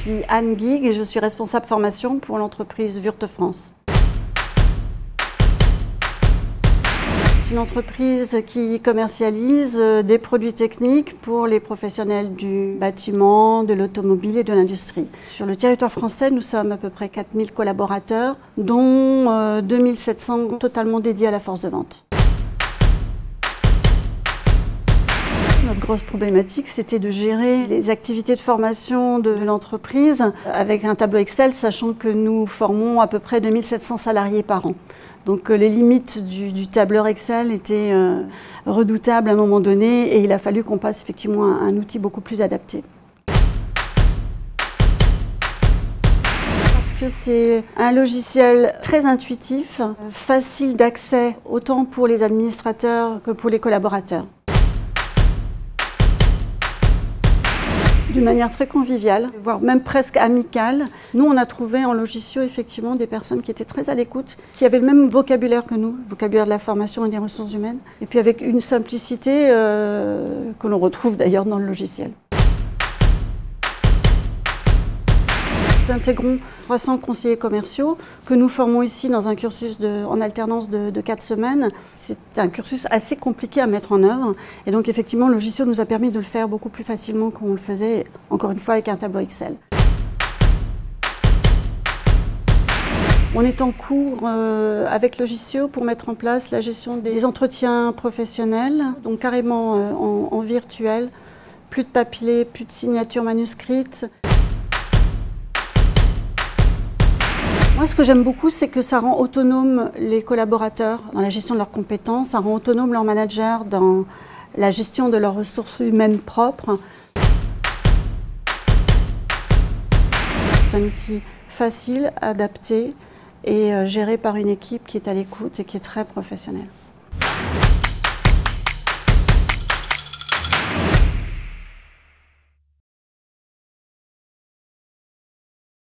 suis Anne Guigues et je suis responsable formation pour l'entreprise Wurte France. C'est une entreprise qui commercialise des produits techniques pour les professionnels du bâtiment, de l'automobile et de l'industrie. Sur le territoire français, nous sommes à peu près 4000 collaborateurs, dont 2700 totalement dédiés à la force de vente. Notre grosse problématique, c'était de gérer les activités de formation de l'entreprise avec un tableau Excel, sachant que nous formons à peu près 2700 salariés par an. Donc les limites du tableur Excel étaient redoutables à un moment donné et il a fallu qu'on passe effectivement à un outil beaucoup plus adapté. Parce que c'est un logiciel très intuitif, facile d'accès autant pour les administrateurs que pour les collaborateurs. D'une manière très conviviale, voire même presque amicale. Nous, on a trouvé en Logiceo effectivement des personnes qui étaient très à l'écoute, qui avaient le même vocabulaire que nous, le vocabulaire de la formation et des ressources humaines, et puis avec une simplicité que l'on retrouve d'ailleurs dans le logiciel. Nous intégrons 300 conseillers commerciaux que nous formons ici dans un cursus en alternance de 4 semaines. C'est un cursus assez compliqué à mettre en œuvre et donc effectivement le Logiceo nous a permis de le faire beaucoup plus facilement qu'on le faisait, encore une fois avec un tableau Excel. On est en cours avec Logiceo pour mettre en place la gestion des entretiens professionnels, donc carrément en virtuel, plus de papier, plus de signatures manuscrites. Moi, ce que j'aime beaucoup, c'est que ça rend autonome les collaborateurs dans la gestion de leurs compétences, ça rend autonome leurs managers dans la gestion de leurs ressources humaines propres. C'est un outil facile, adapté et géré par une équipe qui est à l'écoute et qui est très professionnelle.